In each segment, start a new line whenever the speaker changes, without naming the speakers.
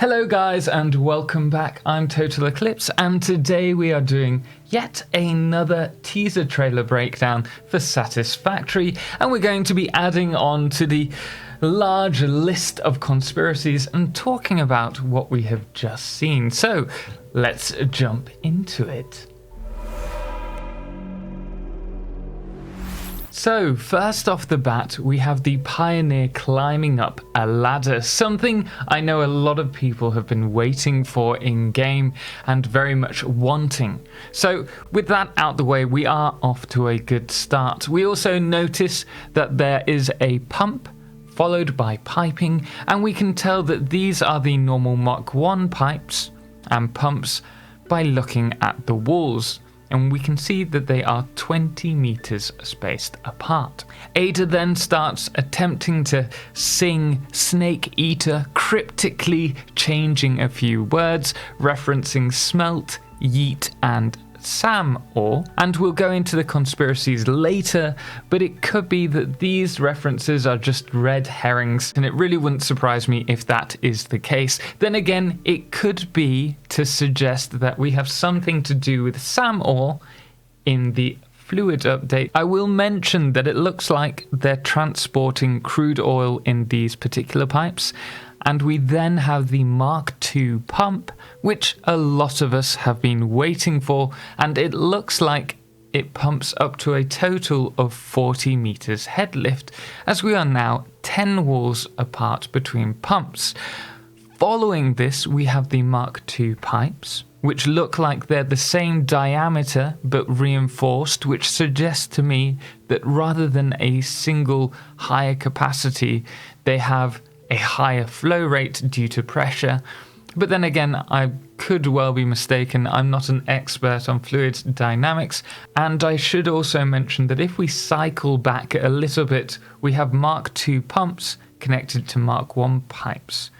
Hello guys and welcome back, I'm TotalXclipse and today we are doing yet another teaser trailer breakdown for Satisfactory, and we're going to be adding on to the large list of conspiracies and talking about what we have just seen. So let's jump into it. So first off the bat, we have the Pioneer climbing up a ladder, something I know a lot of people have been waiting for in-game and very much wanting. So with that out the way, we are off to a good start. We also notice that there is a pump followed by piping, and we can tell that these are the normal Mach 1 pipes and pumps by looking at the walls. And we can see that they are 20 meters spaced apart. Ada then starts attempting to sing Snake Eater, cryptically changing a few words, referencing smelt, yeet, and Sam ore, and we'll go into the conspiracies later, but it could be that these references are just red herrings, and it really wouldn't surprise me if that is the case. Then again, it could be to suggest that we have something to do with Sam ore in the fluid update. I will mention that it looks like they're transporting crude oil in these particular pipes, and we then have the Mark II pump, which a lot of us have been waiting for, and it looks like it pumps up to a total of 40 meters head lift, as we are now 10 walls apart between pumps. Following this, we have the Mark II pipes, which look like they're the same diameter but reinforced, which suggests to me that rather than a single higher capacity, they have a higher flow rate due to pressure. But then again, I could well be mistaken. I'm not an expert on fluid dynamics, and I should also mention that if we cycle back a little bit, we have Mark II pumps connected to Mark I pipes,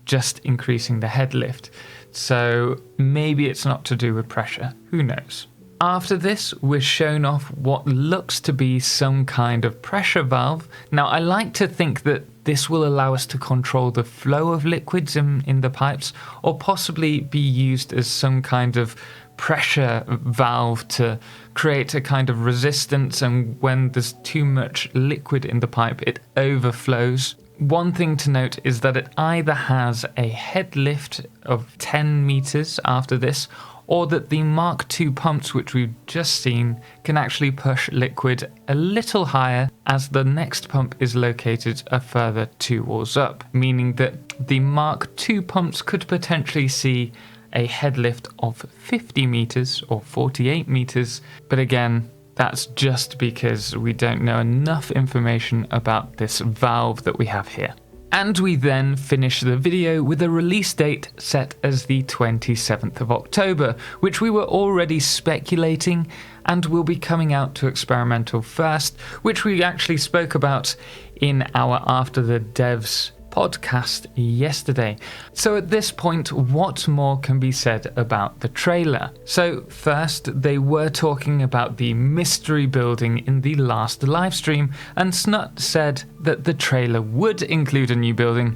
just increasing the head lift. So maybe it's not to do with pressure, who knows. After this, we're shown off what looks to be some kind of pressure valve. Now, I like to think that this will allow us to control the flow of liquids in the pipes, or possibly be used as some kind of pressure valve to create a kind of resistance, and when there's too much liquid in the pipe, it overflows. One thing to note is that it either has a head lift of 10 meters after this, or that the Mark II pumps, which we've just seen, can actually push liquid a little higher, as the next pump is located a further 2 walls up, meaning that the Mark II pumps could potentially see a head lift of 50 meters or 48 meters, but again, that's just because we don't know enough information about this valve that we have here. And we then finish the video with a release date set as the 27th of October, which we were already speculating and will be coming out to experimental first, which we actually spoke about in our After the Devs podcast yesterday. So at this point, what more can be said about the trailer? So first, they were talking about the mystery building in the last live stream, and Snut said that the trailer would include a new building,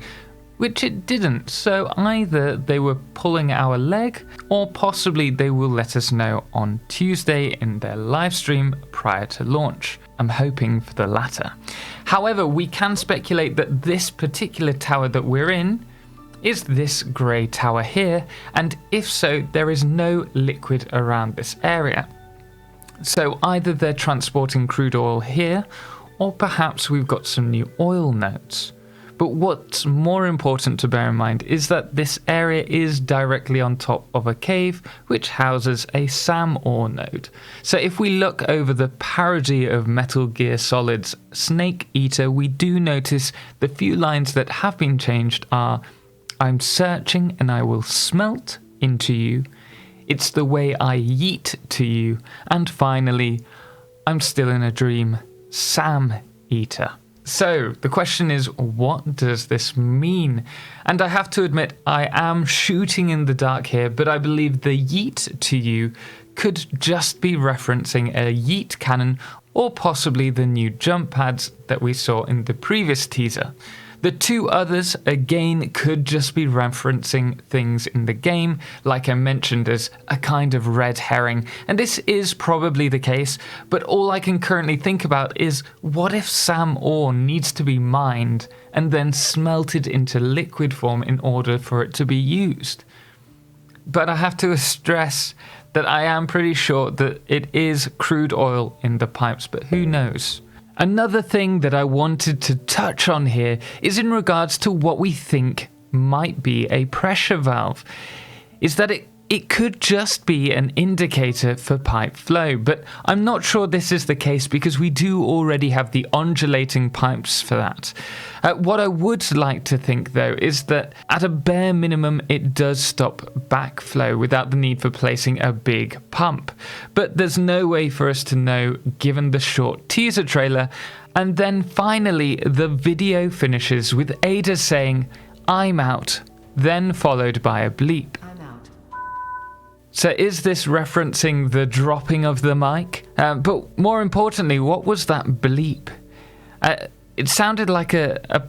which it didn't. So either they were pulling our leg, or possibly they will let us know on Tuesday in their live stream prior to launch. I'm hoping for the latter. However, we can speculate that this particular tower that we're in is this grey tower here, and if so, there is no liquid around this area. So either they're transporting crude oil here, or perhaps we've got some new oil nodes. But what's more important to bear in mind is that this area is directly on top of a cave which houses a SAM ore node. So if we look over the parody of Metal Gear Solid's Snake Eater, we do notice the few lines that have been changed are, "I'm searching and I will smelt into you," "It's the way I yeet to you," and finally, "I'm still in a dream, Sam Eater." So the question is, what does this mean? And I have to admit, I am shooting in the dark here, but I believe the yeet to you could just be referencing a yeet cannon, or possibly the new jump pads that we saw in the previous teaser. The two others, again, could just be referencing things in the game, like I mentioned, as a kind of red herring, and this is probably the case, but all I can currently think about is, what if Sam ore needs to be mined and then smelted into liquid form in order for it to be used? But I have to stress that I am pretty sure that it is crude oil in the pipes, but who knows? Another thing that I wanted to touch on here is in regards to what we think might be a pressure valve, is that it could just be an indicator for pipe flow, but I'm not sure this is the case because we do already have the undulating pipes for that. What I would like to think though is that at a bare minimum it does stop backflow without the need for placing a big pump, but there's no way for us to know given the short teaser trailer. And then finally the video finishes with Ada saying, "I'm out," then followed by a bleep. So is this referencing the dropping of the mic? But more importantly, what was that bleep? It sounded like a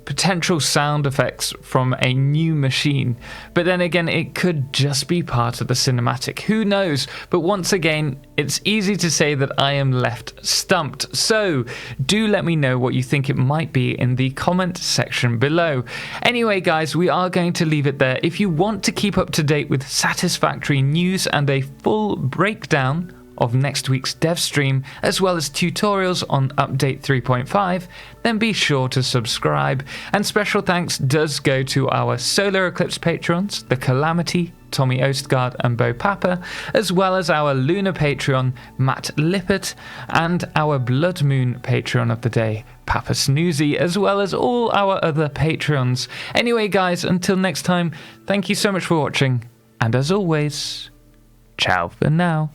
potential sound effects from a new machine, but then again it could just be part of the cinematic, who knows? But once again, it's easy to say that I am left stumped, so do let me know what you think it might be in the comment section below. Anyway guys, we are going to leave it there. If you want to keep up to date with Satisfactory news and a full breakdown of next week's dev stream, as well as tutorials on update 3.5, then be sure to subscribe. And special thanks does go to our Solar Eclipse patrons, The Calamity, Tommy Ostgaard and Bo Papa, as well as our Lunar Patreon, Matt Lippert, and our Blood Moon Patreon of the day, Papa Snoozy, as well as all our other Patreons. Anyway guys, until next time, thank you so much for watching, and as always, ciao for now.